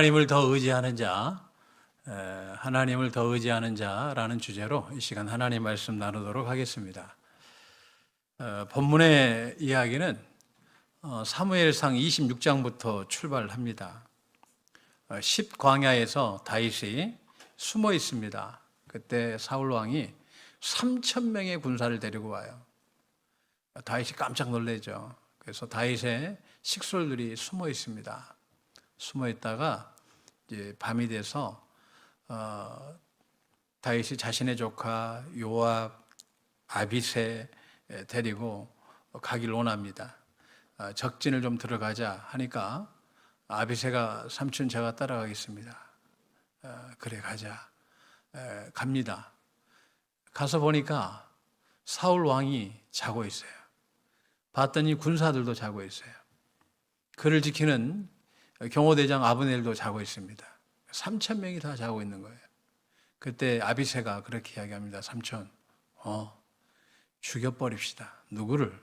하나님을 더 의지하는 자, 하나님을 더 의지하는 자라는 주제로 이 시간 하나님 말씀 나누도록 하겠습니다. 본문의 이야기는 사무엘상 26장부터 출발합니다. 10광야에서 다윗이 숨어 있습니다. 그때 사울 왕이 3천 명의 군사를 데리고 와요. 다윗이 깜짝 놀라죠. 그래서 다윗의 식솔들이 숨어 있습니다. 숨어 있다가 이제 밤이 돼서 다윗이 자신의 조카 요압, 아비새 데리고 가길 원합니다. 적진을 좀 들어가자 하니까 아비새가 삼촌 제가 따라가겠습니다. 그래 가자. 갑니다. 가서 보니까 사울 왕이 자고 있어요. 봤더니 군사들도 자고 있어요. 그를 지키는 경호대장 아브넬도 자고 있습니다. 3천 명이 다 자고 있는 거예요. 그때 아비새가 그렇게 이야기합니다. 삼촌, 죽여버립시다. 누구를?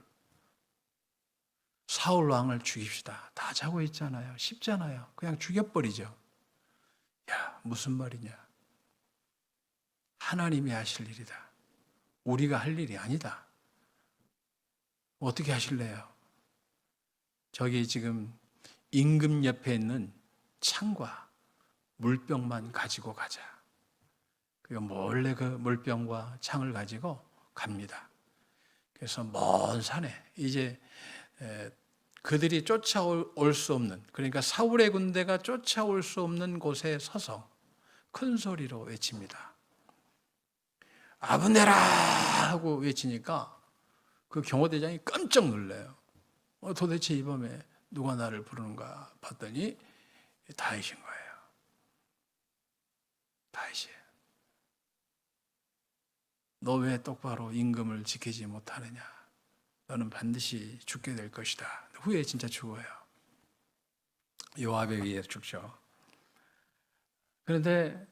사울 왕을 죽입시다. 다 자고 있잖아요. 쉽잖아요. 그냥 죽여버리죠. 야, 무슨 말이냐? 하나님이 하실 일이다. 우리가 할 일이 아니다. 어떻게 하실래요? 저기 지금 임금 옆에 있는 창과 물병만 가지고 가자. 그리고 몰래 그 물병과 창을 가지고 갑니다. 그래서 먼 산에 이제 그들이 쫓아올 수 없는, 그러니까 사울의 군대가 쫓아올 수 없는 곳에 서서 큰 소리로 외칩니다. 아브네라 하고 외치니까 그 경호대장이 깜짝 놀라요. 도대체 이 밤에 누가 나를 부르는가 봤더니 다윗인 거예요. 다윗이에요. 너 왜 똑바로 임금을 지키지 못하느냐? 너는 반드시 죽게 될 것이다. 후에 진짜 죽어요. 요압에 의해 죽죠. 그런데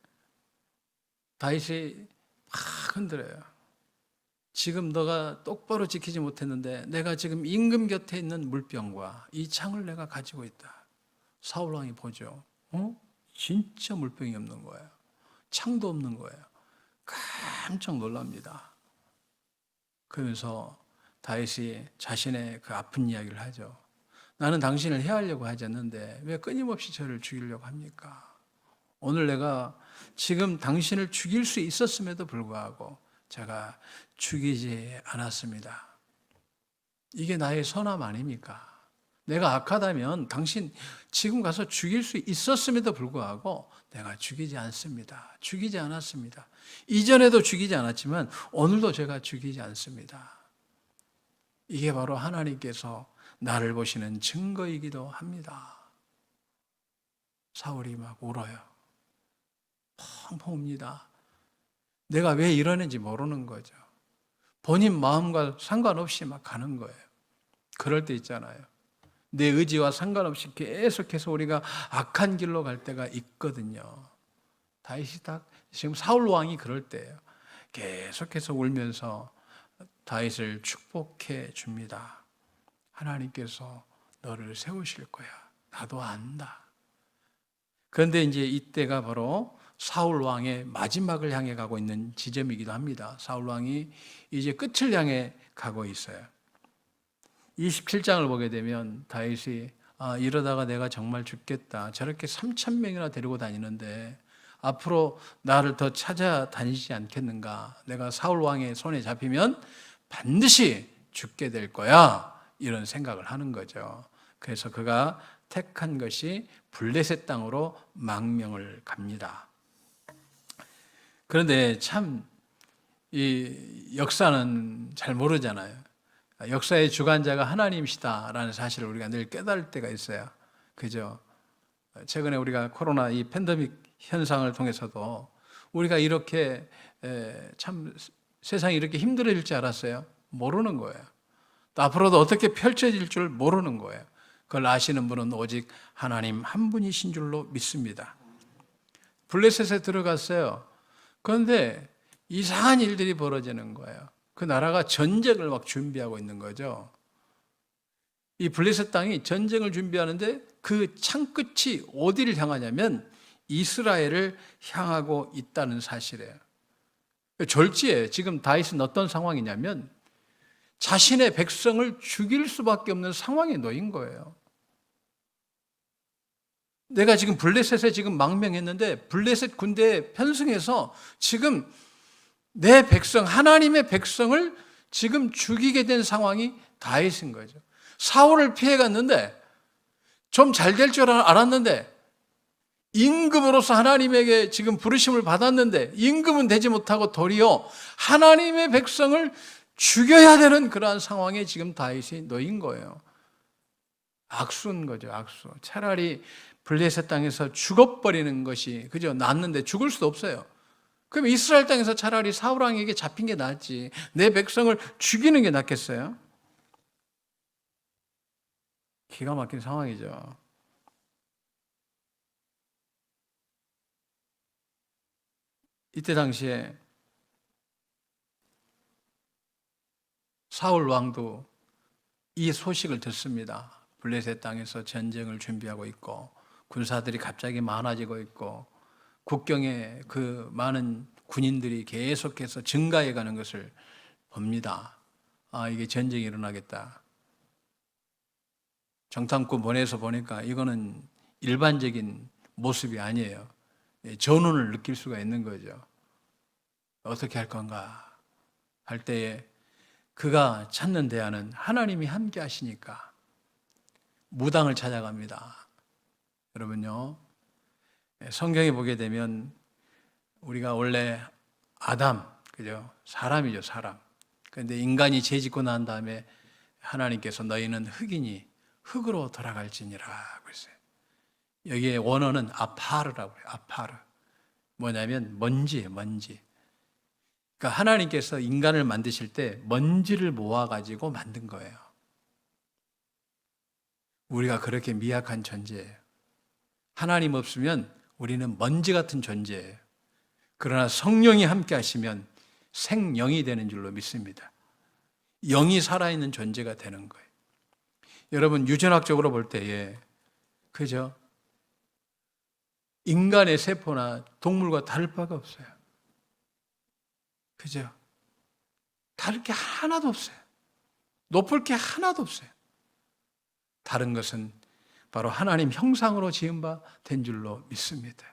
다윗이 막 흔들어요. 지금 너가 똑바로 지키지 못했는데 내가 지금 임금 곁에 있는 물병과 이 창을 내가 가지고 있다. 사울 왕이 보죠. 진짜 물병이 없는 거예요. 창도 없는 거예요. 깜짝 놀랍니다. 그러면서 다윗이 자신의 그 아픈 이야기를 하죠. 나는 당신을 해하려고 하지 않는데 왜 끊임없이 저를 죽이려고 합니까? 오늘 내가 지금 당신을 죽일 수 있었음에도 불구하고 제가 죽이지 않았습니다. 이게 나의 선함 아닙니까? 내가 악하다면 당신 지금 가서 죽일 수 있었음에도 불구하고 내가 죽이지 않습니다. 죽이지 않았습니다. 이전에도 죽이지 않았지만 오늘도 제가 죽이지 않습니다. 이게 바로 하나님께서 나를 보시는 증거이기도 합니다. 사울이 막 울어요. 펑펑 웁니다. 내가 왜 이러는지 모르는 거죠. 본인 마음과 상관없이 막 가는 거예요. 그럴 때 있잖아요. 내 의지와 상관없이 계속해서 우리가 악한 길로 갈 때가 있거든요. 다윗이 딱 지금 사울 왕이 그럴 때예요. 계속해서 울면서 다윗을 축복해 줍니다. 하나님께서 너를 세우실 거야. 나도 안다. 그런데 이제 이때가 바로 사울 왕의 마지막을 향해 가고 있는 지점이기도 합니다. 사울 왕이 이제 끝을 향해 가고 있어요. 27장을 보게 되면 다윗이 이러다가 내가 정말 죽겠다. 저렇게 3천 명이나 데리고 다니는데 앞으로 나를 더 찾아다니지 않겠는가. 내가 사울 왕의 손에 잡히면 반드시 죽게 될 거야. 이런 생각을 하는 거죠. 그래서 그가 택한 것이 블레셋 땅으로 망명을 갑니다. 그런데 참 이 역사는 잘 모르잖아요. 역사의 주관자가 하나님이시다라는 사실을 우리가 늘 깨달을 때가 있어요. 그죠? 최근에 우리가 코로나 이 팬데믹 현상을 통해서도 우리가 이렇게 참 세상이 이렇게 힘들어질 줄 알았어요? 모르는 거예요. 또 앞으로도 어떻게 펼쳐질 줄 모르는 거예요. 그걸 아시는 분은 오직 하나님 한 분이신 줄로 믿습니다. 블레셋에 들어갔어요. 그런데 이상한 일들이 벌어지는 거예요. 그 나라가 전쟁을 막 준비하고 있는 거죠. 이 블레셋 땅이 전쟁을 준비하는데 그 창끝이 어디를 향하냐면 이스라엘을 향하고 있다는 사실이에요. 졸지에 지금 다윗은 어떤 상황이냐면 자신의 백성을 죽일 수밖에 없는 상황에 놓인 거예요. 내가 지금 블레셋에 지금 망명했는데 블레셋 군대에 편승해서 지금 내 백성, 하나님의 백성을 지금 죽이게 된 상황이 다윗인 거죠. 사울을 피해갔는데 좀 잘 될 줄 알았는데 임금으로서 하나님에게 지금 부르심을 받았는데 임금은 되지 못하고 도리어 하나님의 백성을 죽여야 되는 그러한 상황에 지금 다윗이 놓인 거예요. 악수인 거죠, 악수. 차라리 블레셋 땅에서 죽어버리는 것이 그죠? 낫는데 죽을 수도 없어요. 그럼 이스라엘 땅에서 차라리 사울 왕에게 잡힌 게 낫지. 내 백성을 죽이는 게 낫겠어요? 기가 막힌 상황이죠. 이때 당시에 사울 왕도 이 소식을 듣습니다. 블레셋 땅에서 전쟁을 준비하고 있고 군사들이 갑자기 많아지고 있고 국경에 그 많은 군인들이 계속해서 증가해 가는 것을 봅니다. 아, 이게 전쟁이 일어나겠다. 정탐꾼 보내서 보니까 이거는 일반적인 모습이 아니에요. 전운을 느낄 수가 있는 거죠. 어떻게 할 건가 할 때에 그가 찾는 대안은 하나님이 함께 하시니까 무당을 찾아갑니다. 여러분요, 성경에 보게 되면 우리가 원래 아담, 그죠? 사람이죠, 사람. 그런데 인간이 죄 짓고 난 다음에 하나님께서 너희는 흙이니 흙으로 돌아갈지니라 그랬어요. 여기에 원어는 아파르라고 해요. 아파르. 뭐냐면 먼지예요, 먼지. 그러니까 하나님께서 인간을 만드실 때 먼지를 모아가지고 만든 거예요. 우리가 그렇게 미약한 존재예요. 하나님 없으면 우리는 먼지 같은 존재예요. 그러나 성령이 함께 하시면 생명이 되는 줄로 믿습니다. 영이 살아있는 존재가 되는 거예요. 여러분, 유전학적으로 볼 때에 그죠? 인간의 세포나 동물과 다를 바가 없어요. 그죠? 다를 게 하나도 없어요. 높을 게 하나도 없어요. 다른 것은 바로 하나님 형상으로 지은 바 된 줄로 믿습니다.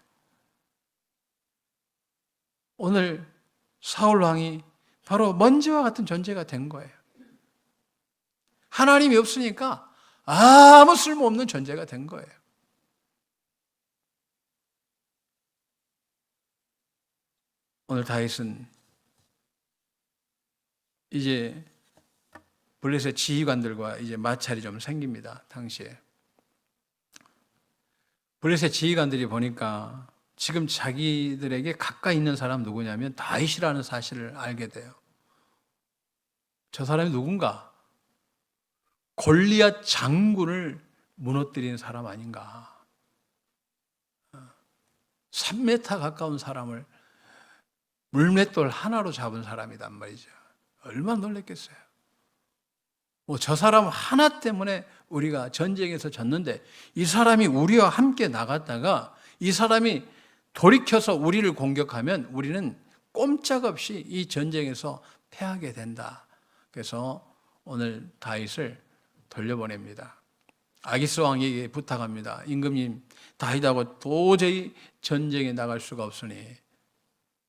오늘 사울 왕이 바로 먼지와 같은 존재가 된 거예요. 하나님이 없으니까 아무 쓸모없는 존재가 된 거예요. 오늘 다윗은 이제 블레셋 지휘관들과 이제 마찰이 좀 생깁니다. 당시에 블레셋 지휘관들이 보니까 지금 자기들에게 가까이 있는 사람 누구냐면 다윗이라는 사실을 알게 돼요. 저 사람이 누군가? 골리앗 장군을 무너뜨린 사람 아닌가? 3m 가까운 사람을 물맷돌 하나로 잡은 사람이란 말이죠. 얼마나 놀랐겠어요. 저 사람 하나 때문에 우리가 전쟁에서 졌는데 이 사람이 우리와 함께 나갔다가 이 사람이 돌이켜서 우리를 공격하면 우리는 꼼짝없이 이 전쟁에서 패하게 된다. 그래서 오늘 다윗을 돌려보냅니다. 아기스 왕에게 부탁합니다. 임금님, 다윗하고 도저히 전쟁에 나갈 수가 없으니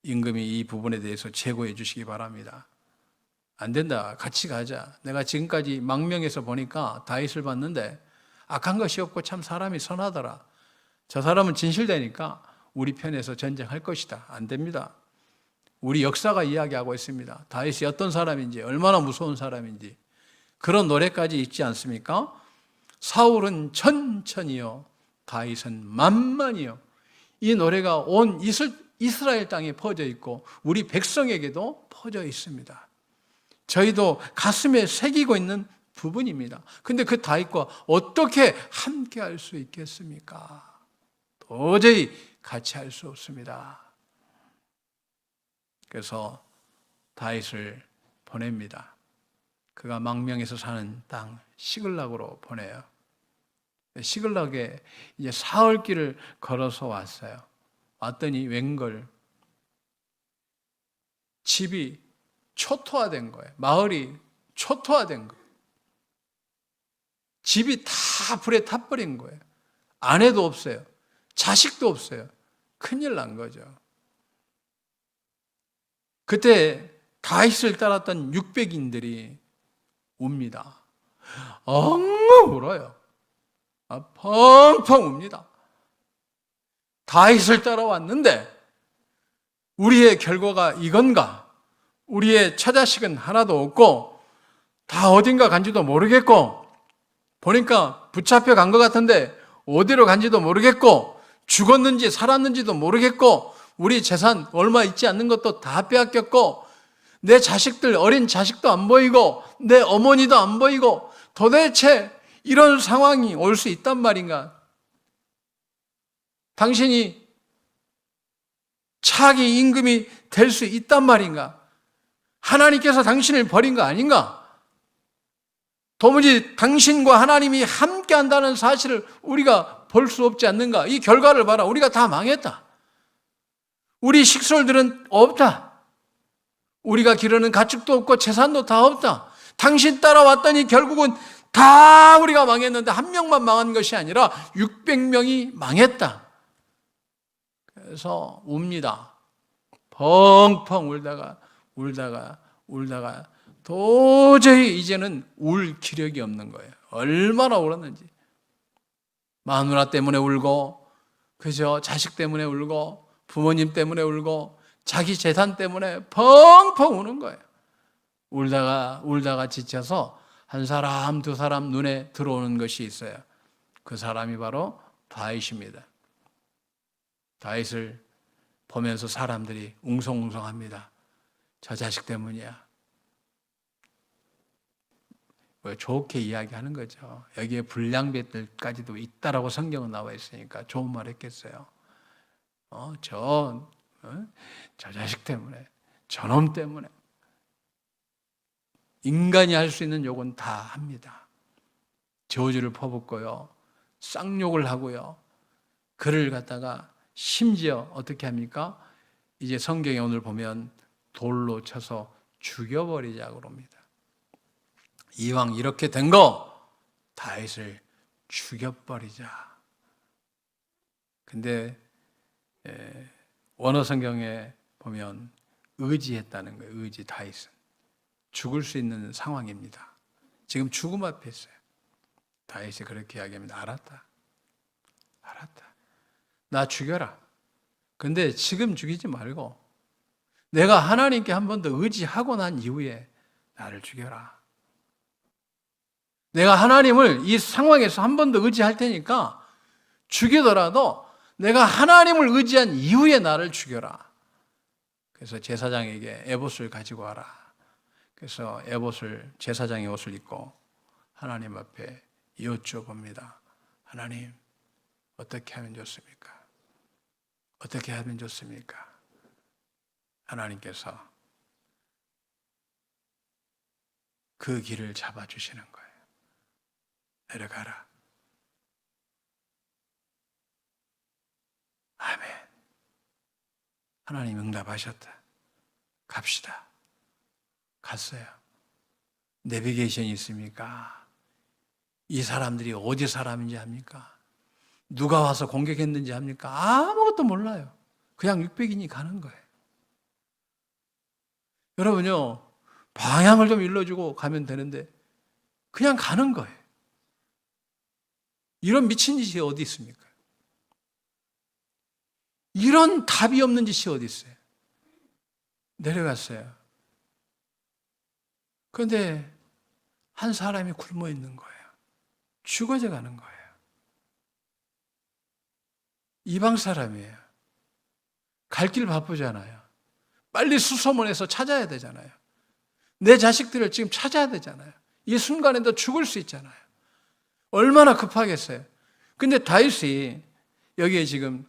임금이 이 부분에 대해서 제고해 주시기 바랍니다. 안 된다. 같이 가자. 내가 지금까지 망명해서 보니까 다윗을 봤는데 악한 것이 없고 참 사람이 선하더라. 저 사람은 진실되니까 우리 편에서 전쟁할 것이다. 안 됩니다. 우리 역사가 이야기하고 있습니다. 다윗이 어떤 사람인지, 얼마나 무서운 사람인지 그런 노래까지 있지 않습니까? 사울은 천천히요, 다윗은 만만히요. 이 노래가 온 이스라엘 땅에 퍼져 있고 우리 백성에게도 퍼져 있습니다. 저희도 가슴에 새기고 있는 부분입니다. 근데 그 다윗과 어떻게 함께 할 수 있겠습니까? 도저히 같이 할 수 없습니다. 그래서 다윗을 보냅니다. 그가 망명에서 사는 땅 시글락으로 보내요. 시글락에 이제 사흘 길을 걸어서 왔어요. 왔더니 웬걸 집이 초토화된 거예요. 마을이 초토화된 거예요. 집이 다 불에 타버린 거예요. 아내도 없어요. 자식도 없어요. 큰일 난 거죠. 그때 다윗을 따랐던 600인들이 웁니다. 엉엉 울어요. 펑펑 웁니다. 다윗을 따라왔는데 우리의 결과가 이건가? 우리의 처자식은 하나도 없고 다 어딘가 간지도 모르겠고 보니까 붙잡혀 간 것 같은데 어디로 간지도 모르겠고 죽었는지 살았는지도 모르겠고 우리 재산 얼마 있지 않는 것도 다 빼앗겼고 내 자식들 어린 자식도 안 보이고 내 어머니도 안 보이고 도대체 이런 상황이 올 수 있단 말인가? 당신이 차기 임금이 될 수 있단 말인가? 하나님께서 당신을 버린 거 아닌가? 도무지 당신과 하나님이 함께 한다는 사실을 우리가 볼 수 없지 않는가? 이 결과를 봐라. 우리가 다 망했다. 우리 식솔들은 없다. 우리가 기르는 가축도 없고 재산도 다 없다. 당신 따라왔더니 결국은 다 우리가 망했는데 한 명만 망한 것이 아니라 600명이 망했다. 그래서 웁니다. 펑펑 울다가 도저히 이제는 울 기력이 없는 거예요. 얼마나 울었는지. 마누라 때문에 울고, 그죠? 자식 때문에 울고, 부모님 때문에 울고, 자기 재산 때문에 펑펑 우는 거예요. 울다가 지쳐서 한 사람, 두 사람 눈에 들어오는 것이 있어요. 그 사람이 바로 다윗입니다. 다윗을 보면서 사람들이 웅성웅성합니다. 저 자식 때문이야. 좋게 이야기하는 거죠. 여기에 불량배들까지도 있다라고 성경은 나와 있으니까 좋은 말 했겠어요. 저 자식 때문에, 저놈 때문에. 인간이 할 수 있는 욕은 다 합니다. 저주를 퍼붓고요. 쌍욕을 하고요. 그를 갖다가 심지어 어떻게 합니까? 이제 성경에 오늘 보면 돌로 쳐서 죽여버리자고 합니다. 이왕 이렇게 된 거 다윗을 죽여버리자. 근데 원어 성경에 보면 의지했다는 거예요. 의지 다윗은. 죽을 수 있는 상황입니다. 지금 죽음 앞에 있어요. 다윗이 그렇게 이야기합니다. 알았다. 나 죽여라. 근데 지금 죽이지 말고 내가 하나님께 한 번 더 의지하고 난 이후에 나를 죽여라. 내가 하나님을 이 상황에서 한 번 더 의지할 테니까 죽이더라도 내가 하나님을 의지한 이후에 나를 죽여라. 그래서 제사장에게 에봇을 가지고 와라. 그래서 에봇을 제사장의 옷을 입고 하나님 앞에 여쭤봅니다. 하나님, 어떻게 하면 좋습니까? 어떻게 하면 좋습니까? 하나님께서 그 길을 잡아주시는 거예요. 내려가라. 아멘. 하나님 응답하셨다. 갑시다. 갔어요. 내비게이션이 있습니까? 이 사람들이 어디 사람인지 압니까? 누가 와서 공격했는지 압니까? 아무것도 몰라요. 그냥 600인이 가는 거예요. 여러분요, 방향을 좀 일러주고 가면 되는데 그냥 가는 거예요. 이런 미친 짓이 어디 있습니까? 이런 답이 없는 짓이 어디 있어요? 내려갔어요. 그런데 한 사람이 굶어 있는 거예요. 죽어져 가는 거예요. 이방 사람이에요. 갈 길 바쁘잖아요. 빨리 수소문해서 찾아야 되잖아요. 내 자식들을 지금 찾아야 되잖아요. 이 순간에도 죽을 수 있잖아요. 얼마나 급하겠어요. 근데 다윗이 여기에 지금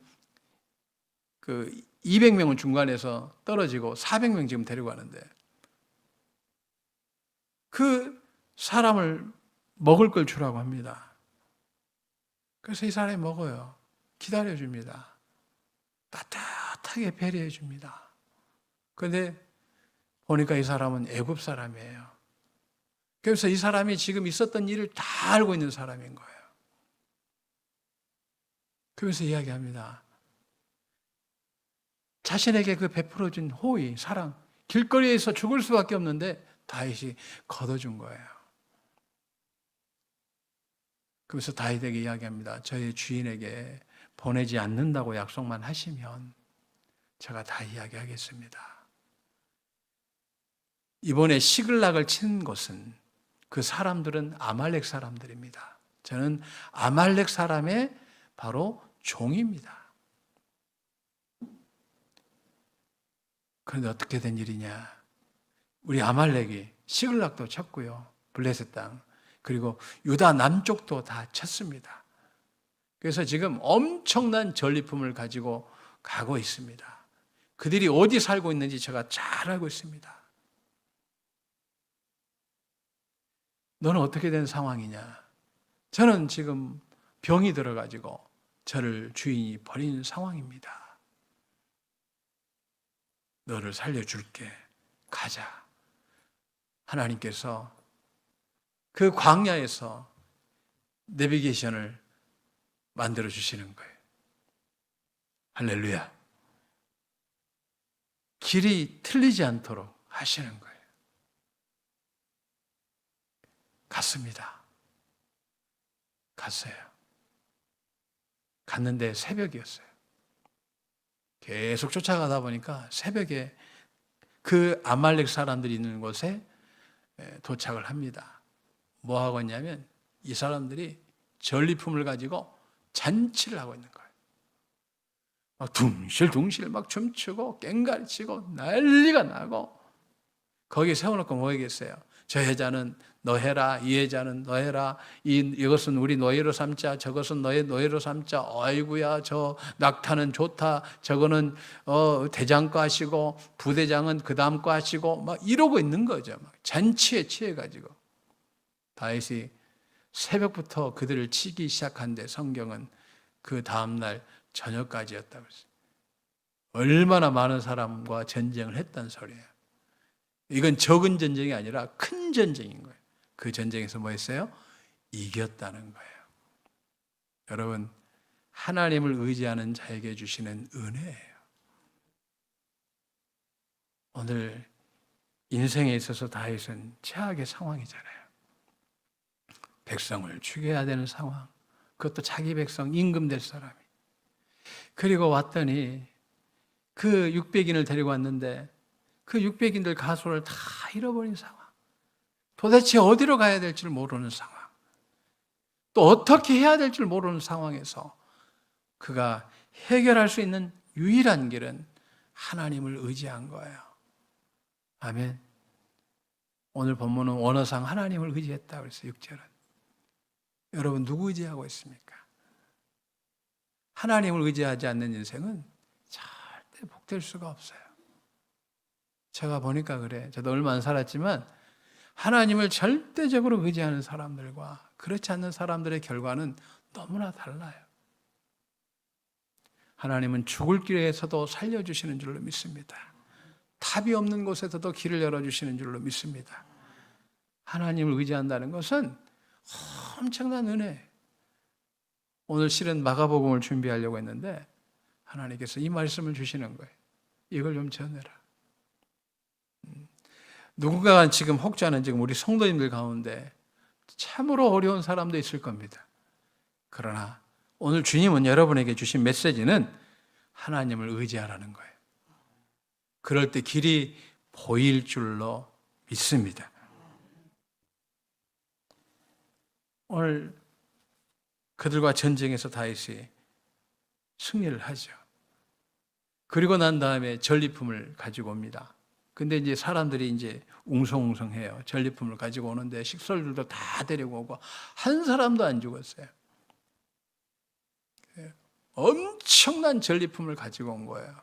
그 200명은 중간에서 떨어지고 400명 지금 데리고 가는데 그 사람을 먹을 걸 주라고 합니다. 그래서 이 사람이 먹어요. 기다려줍니다. 따뜻하게 배려해줍니다. 그런데 보니까 이 사람은 애굽 사람이에요. 그래서 이 사람이 지금 있었던 일을 다 알고 있는 사람인 거예요. 그러면서 이야기합니다. 자신에게 그 베풀어준 호의, 사랑, 길거리에서 죽을 수밖에 없는데 다윗이 걷어준 거예요. 그래서 다윗에게 이야기합니다. 저의 주인에게 보내지 않는다고 약속만 하시면 제가 다 이야기하겠습니다. 이번에 시글락을 친 곳은 그 사람들은 아말렉 사람들입니다. 저는 아말렉 사람의 바로 종입니다. 그런데 어떻게 된 일이냐? 우리 아말렉이 시글락도 쳤고요. 블레셋 땅, 그리고 유다 남쪽도 다 쳤습니다. 그래서 지금 엄청난 전리품을 가지고 가고 있습니다. 그들이 어디 살고 있는지 제가 잘 알고 있습니다. 너는 어떻게 된 상황이냐? 저는 지금 병이 들어가지고 저를 주인이 버린 상황입니다. 너를 살려줄게. 가자. 하나님께서 그 광야에서 내비게이션을 만들어 주시는 거예요. 할렐루야. 길이 틀리지 않도록 하시는 거예요. 갔습니다. 갔어요. 갔는데 새벽이었어요. 계속 쫓아가다 보니까 새벽에 그 아말렉 사람들이 있는 곳에 도착을 합니다. 뭐 하고 있냐면 이 사람들이 전리품을 가지고 잔치를 하고 있는 거예요. 막 둥실둥실 막 춤추고 깽가리치고 난리가 나고, 거기 세워놓고 뭐 하겠어요? 저 여자는 너 해라, 이 여자는 너 해라, 이것은 우리 노예로 삼자, 저것은 너의 노예로 삼자, 아이고야 저 낙타는 좋다, 저거는 대장 거 하시고 부대장은 그 다음 거 하시고 막 이러고 있는 거죠. 막 잔치에 취해가지고. 다윗이 새벽부터 그들을 치기 시작한데 성경은 그 다음날 저녁까지였다고 했어요. 얼마나 많은 사람과 전쟁을 했단 소리예요. 이건 적은 전쟁이 아니라 큰 전쟁인 거예요. 그 전쟁에서 뭐 했어요? 이겼다는 거예요. 여러분, 하나님을 의지하는 자에게 주시는 은혜예요. 오늘 인생에 있어서 다윗은 최악의 상황이잖아요. 백성을 죽여야 되는 상황, 그것도 자기 백성 임금될 사람이. 그리고 왔더니 그 600인을 데리고 왔는데 그 600인들 가소를 다 잃어버린 상황. 도대체 어디로 가야 될지 모르는 상황. 또 어떻게 해야 될지 모르는 상황에서 그가 해결할 수 있는 유일한 길은 하나님을 의지한 거예요. 아멘. 오늘 본문은 원어상 하나님을 의지했다 그래서 6절은. 여러분 누구 의지하고 있습니까? 하나님을 의지하지 않는 인생은 절대 복될 수가 없어요. 제가 보니까 그래. 저도 얼마 안 살았지만 하나님을 절대적으로 의지하는 사람들과 그렇지 않는 사람들의 결과는 너무나 달라요. 하나님은 죽을 길에서도 살려주시는 줄로 믿습니다. 답이 없는 곳에서도 길을 열어주시는 줄로 믿습니다. 하나님을 의지한다는 것은 엄청난 은혜. 오늘 실은 마가복음을 준비하려고 했는데 하나님께서 이 말씀을 주시는 거예요. 이걸 좀 전해라. 누군가가 지금 혹자는 지금 우리 성도님들 가운데 참으로 어려운 사람도 있을 겁니다. 그러나 오늘 주님은 여러분에게 주신 메시지는 하나님을 의지하라는 거예요. 그럴 때 길이 보일 줄로 믿습니다. 오늘 그들과 전쟁에서 다윗이 승리를 하죠. 그리고 난 다음에 전리품을 가지고 옵니다. 근데 이제 사람들이 이제 웅성웅성해요. 전리품을 가지고 오는데 식솔들도 다 데리고 오고 한 사람도 안 죽었어요. 엄청난 전리품을 가지고 온 거예요.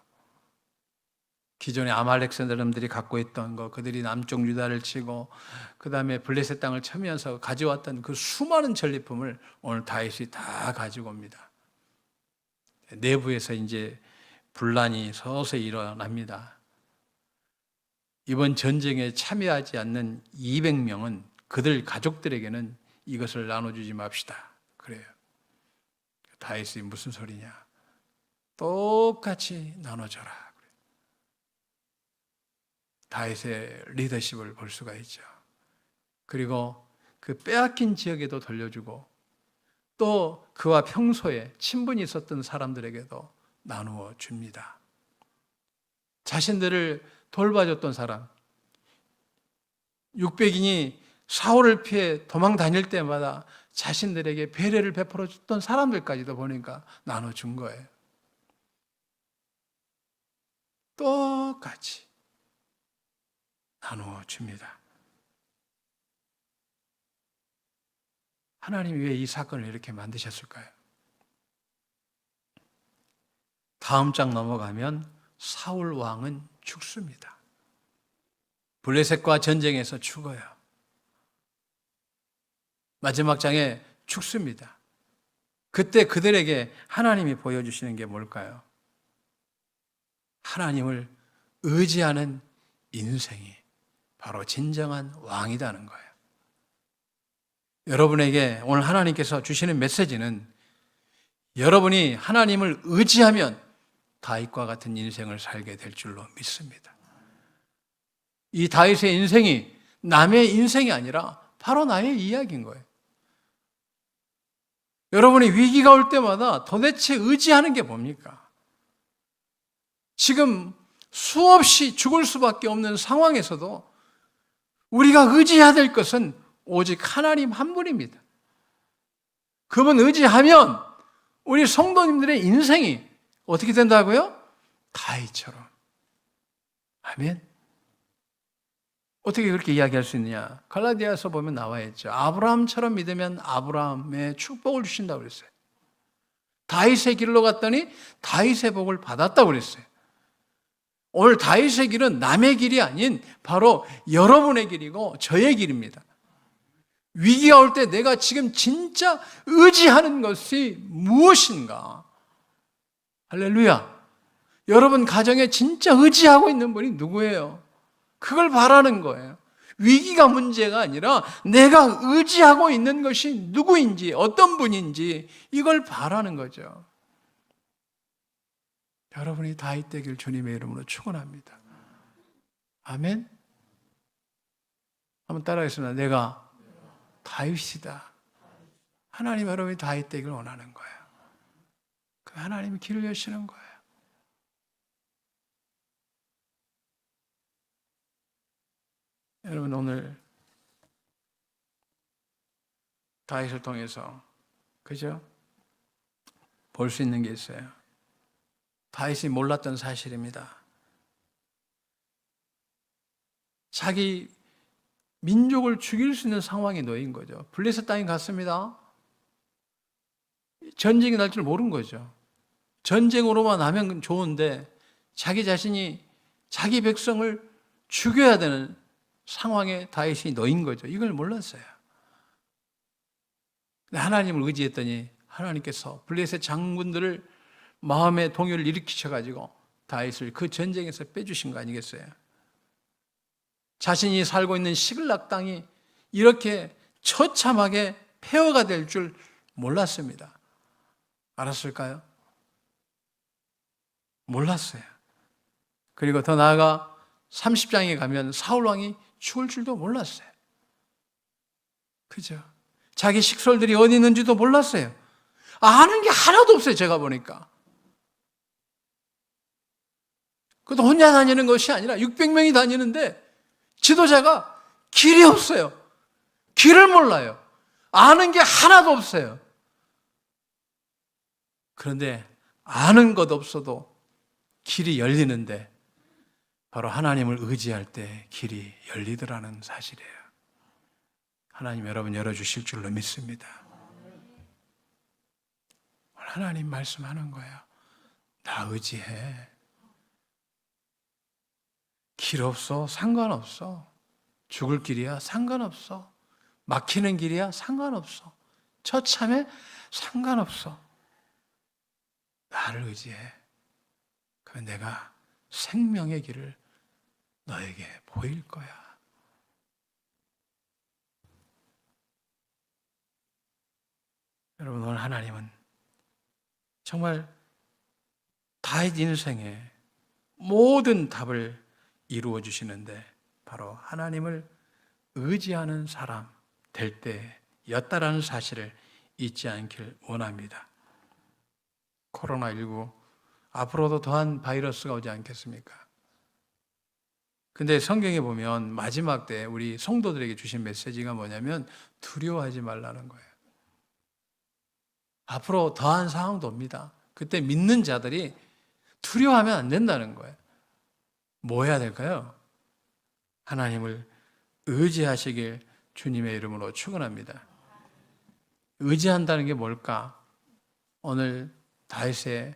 기존의 아말렉 사람들이 갖고 있던 거, 그들이 남쪽 유다를 치고 그 다음에 블레셋 땅을 쳐면서 가져왔던 그 수많은 전리품을 오늘 다윗이 다 가지고 옵니다. 내부에서 이제 분란이 서서히 일어납니다. 이번 전쟁에 참여하지 않는 200명은 그들 가족들에게는 이것을 나눠주지 맙시다. 그래요. 다윗이 무슨 소리냐? 똑같이 나눠줘라. 다윗의 리더십을 볼 수가 있죠. 그리고 그 빼앗긴 지역에도 돌려주고 또 그와 평소에 친분이 있었던 사람들에게도 나누어 줍니다. 자신들을 돌봐줬던 사람, 600인이 사울을 피해 도망 다닐 때마다 자신들에게 배려를 베풀어 줬던 사람들까지도 보니까 나눠준 거예요. 똑같이 나누어 줍니다. 하나님이 왜 이 사건을 이렇게 만드셨을까요? 다음 장 넘어가면 사울 왕은 죽습니다. 블레셋과 전쟁에서 죽어요. 마지막 장에 죽습니다. 그때 그들에게 하나님이 보여주시는 게 뭘까요? 하나님을 의지하는 인생이 바로 진정한 왕이라는 거예요. 여러분에게 오늘 하나님께서 주시는 메시지는 여러분이 하나님을 의지하면 다윗과 같은 인생을 살게 될 줄로 믿습니다. 이 다윗의 인생이 남의 인생이 아니라 바로 나의 이야기인 거예요. 여러분이 위기가 올 때마다 도대체 의지하는 게 뭡니까? 지금 수없이 죽을 수밖에 없는 상황에서도 우리가 의지해야 될 것은 오직 하나님 한 분입니다. 그분 의지하면 우리 성도님들의 인생이 어떻게 된다고요? 다윗처럼. 아멘. 어떻게 그렇게 이야기할 수 있느냐? 갈라디아서 보면 나와 있죠. 아브라함처럼 믿으면 아브라함의 축복을 주신다고 그랬어요. 다윗의 길로 갔더니 다윗의 복을 받았다고 그랬어요. 오늘 다윗의 길은 남의 길이 아닌 바로 여러분의 길이고 저의 길입니다. 위기가 올 때 내가 지금 진짜 의지하는 것이 무엇인가? 할렐루야. 여러분 가정에 진짜 의지하고 있는 분이 누구예요? 그걸 바라는 거예요. 위기가 문제가 아니라 내가 의지하고 있는 것이 누구인지 어떤 분인지 이걸 바라는 거죠. 여러분이 다윗 되길 주님의 이름으로 축원합니다. 아멘. 한번 따라하겠습니다. 내가 다윗이다. 하나님 여러분이 다윗 되길 원하는 거예요. 그 하나님이 길을 여시는 거예요. 여러분 오늘 다윗을 통해서 그죠? 볼 수 있는 게 있어요. 다윗이 몰랐던 사실입니다. 자기 민족을 죽일 수 있는 상황에 놓인 거죠. 블레셋 땅에 갔습니다. 전쟁이 날 줄 모른 거죠. 전쟁으로만 하면 좋은데 자기 자신이 자기 백성을 죽여야 되는 상황에 다윗이 놓인 거죠. 이걸 몰랐어요. 하나님을 의지했더니 하나님께서 블레셋 장군들을 마음의 동요를 일으키셔가지고 다윗을 그 전쟁에서 빼주신 거 아니겠어요? 자신이 살고 있는 시글락 땅이 이렇게 처참하게 폐허가 될 줄 몰랐습니다. 알았을까요? 몰랐어요. 그리고 더 나아가 30장에 가면 사울왕이 죽을 줄도 몰랐어요. 그죠? 자기 식솔들이 어디 있는지도 몰랐어요. 아는 게 하나도 없어요. 제가 보니까. 그것도 혼자 다니는 것이 아니라 600명이 다니는데 지도자가 길이 없어요. 길을 몰라요. 아는 게 하나도 없어요. 그런데 아는 것 없어도 길이 열리는데 바로 하나님을 의지할 때 길이 열리더라는 사실이에요. 하나님 여러분 열어주실 줄로 믿습니다. 하나님 말씀하는 거예요. 나 의지해. 길 없어? 상관없어. 죽을 길이야? 상관없어. 막히는 길이야? 상관없어. 처참해? 상관없어. 나를 의지해. 그러면 내가 생명의 길을 너에게 보일 거야. 여러분, 오늘 하나님은 정말 다윗 인생의 모든 답을 이루어 주시는데 바로 하나님을 의지하는 사람 될 때였다라는 사실을 잊지 않길 원합니다. 코로나19 앞으로도 더한 바이러스가 오지 않겠습니까? 근데 성경에 보면 마지막 때 우리 성도들에게 주신 메시지가 뭐냐면 두려워하지 말라는 거예요. 앞으로 더한 상황도 옵니다. 그때 믿는 자들이 두려워하면 안 된다는 거예요. 뭐 해야 될까요? 하나님을 의지하시길 주님의 이름으로 축원합니다. 의지한다는 게 뭘까? 오늘 다윗의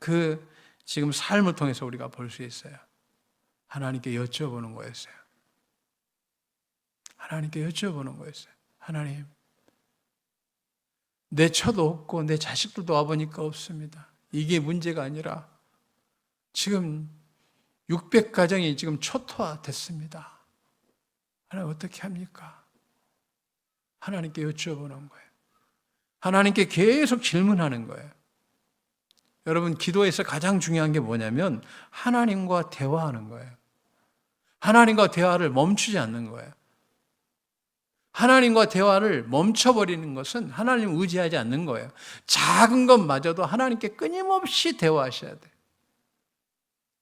그 지금 삶을 통해서 우리가 볼 수 있어요. 하나님께 여쭤보는 거였어요. 하나님께 여쭤보는 거였어요. 하나님, 내 처도 없고 내 자식들도 와보니까 없습니다. 이게 문제가 아니라 지금 600가정이 지금 초토화 됐습니다. 하나님 어떻게 합니까? 하나님께 여쭤보는 거예요. 하나님께 계속 질문하는 거예요. 여러분, 기도에서 가장 중요한 게 뭐냐면 하나님과 대화하는 거예요. 하나님과 대화를 멈추지 않는 거예요. 하나님과 대화를 멈춰버리는 것은 하나님을 의지하지 않는 거예요. 작은 것마저도 하나님께 끊임없이 대화하셔야 돼요.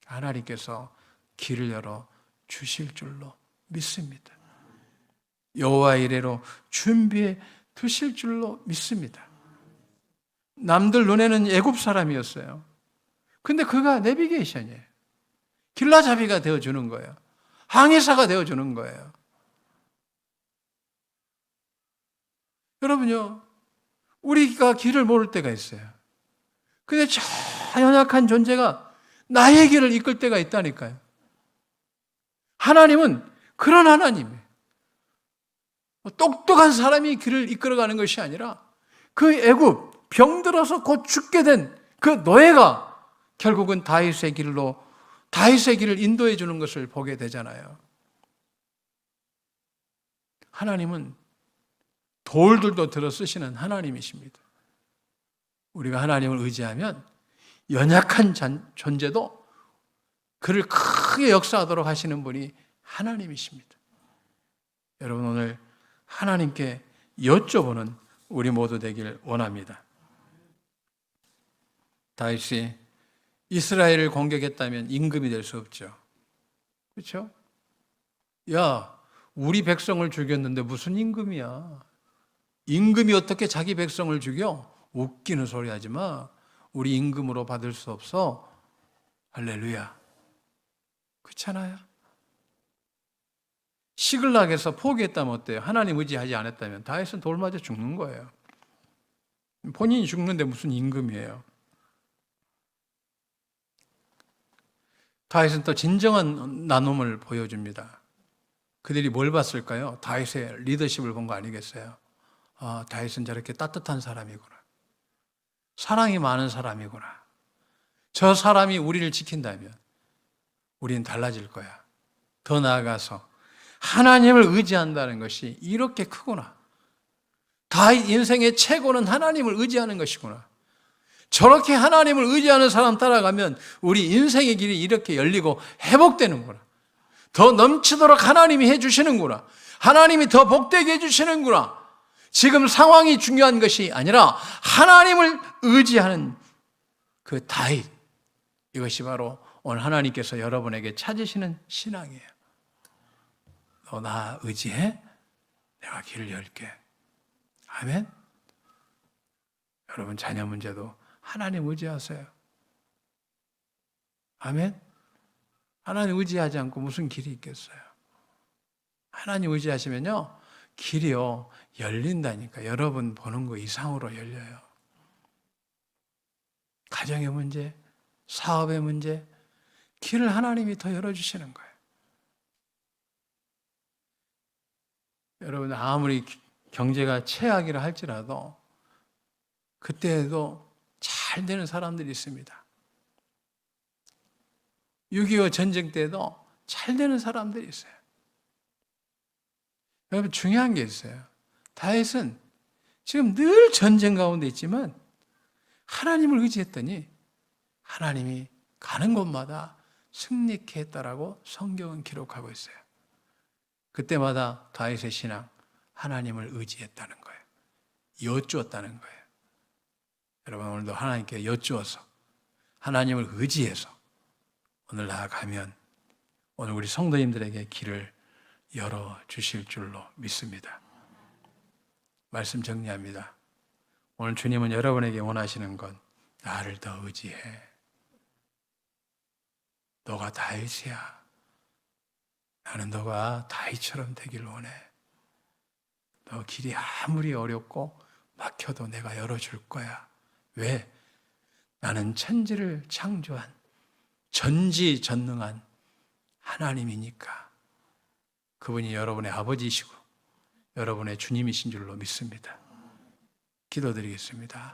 하나님께서 길을 열어 주실 줄로 믿습니다. 여호와 이레로 준비해 두실 줄로 믿습니다. 남들 눈에는 애굽 사람이었어요. 근데 그가 내비게이션이에요. 길라잡이가 되어주는 거예요. 항해사가 되어주는 거예요. 여러분요, 우리가 길을 모를 때가 있어요. 근데 저 연약한 존재가 나의 길을 이끌 때가 있다니까요. 하나님은 그런 하나님이에요. 똑똑한 사람이 길을 이끌어가는 것이 아니라 그 애굽, 병들어서 곧 죽게 된 그 노예가 결국은 다윗의 길을 인도해 주는 것을 보게 되잖아요. 하나님은 돌들도 들어 쓰시는 하나님이십니다. 우리가 하나님을 의지하면 연약한 존재도 그를 크게 역사하도록 하시는 분이 하나님이십니다. 여러분, 오늘 하나님께 여쭤보는 우리 모두 되길 원합니다. 다윗이 이스라엘을 공격했다면 임금이 될 수 없죠. 그렇죠? 야, 우리 백성을 죽였는데 무슨 임금이야? 임금이 어떻게 자기 백성을 죽여? 웃기는 소리 하지 마. 우리 임금으로 받을 수 없어. 할렐루야. 그렇잖아요? 시글락에서 포기했다면 어때요? 하나님 의지하지 않았다면 다윗은 돌 맞아 죽는 거예요. 본인이 죽는데 무슨 임금이에요? 다윗은 또 진정한 나눔을 보여줍니다. 그들이 뭘 봤을까요? 다윗의 리더십을 본 거 아니겠어요? 아, 다윗은 저렇게 따뜻한 사람이구나. 사랑이 많은 사람이구나. 저 사람이 우리를 지킨다면 우리는 달라질 거야. 더 나아가서 하나님을 의지한다는 것이 이렇게 크구나. 다윗 인생의 최고는 하나님을 의지하는 것이구나. 저렇게 하나님을 의지하는 사람 따라가면 우리 인생의 길이 이렇게 열리고 회복되는구나. 더 넘치도록 하나님이 해주시는구나. 하나님이 더 복되게 해주시는구나. 지금 상황이 중요한 것이 아니라 하나님을 의지하는 그 다윗, 이것이 바로 오늘 하나님께서 여러분에게 찾으시는 신앙이에요. 너 나 의지해? 내가 길을 열게. 아멘? 여러분, 자녀 문제도 하나님 의지하세요. 아멘? 하나님 의지하지 않고 무슨 길이 있겠어요? 하나님 의지하시면요, 길이요 열린다니까. 여러분 보는 거 이상으로 열려요. 가정의 문제, 사업의 문제, 길을 하나님이 더 열어주시는 거예요. 여러분 아무리 경제가 최악이라 할지라도 그때에도 잘 되는 사람들이 있습니다. 6.25 전쟁 때도 잘 되는 사람들이 있어요. 여러분 중요한 게 있어요. 다윗은 지금 늘 전쟁 가운데 있지만 하나님을 의지했더니 하나님이 가는 곳마다 승리케 했다라고 성경은 기록하고 있어요. 그때마다 다윗의 신앙, 하나님을 의지했다는 거예요. 여쭈었다는 거예요. 여러분 오늘도 하나님께 여쭈어서 하나님을 의지해서 오늘 나아가면 오늘 우리 성도님들에게 길을 열어주실 줄로 믿습니다. 말씀 정리합니다. 오늘 주님은 여러분에게 원하시는 건 나를 더 의지해. 너가 다윗이야. 나는 너가 다윗처럼 되길 원해. 너 길이 아무리 어렵고 막혀도 내가 열어줄 거야. 왜? 나는 천지를 창조한 전지전능한 하나님이니까. 그분이 여러분의 아버지이시고 여러분의 주님이신 줄로 믿습니다. 기도드리겠습니다.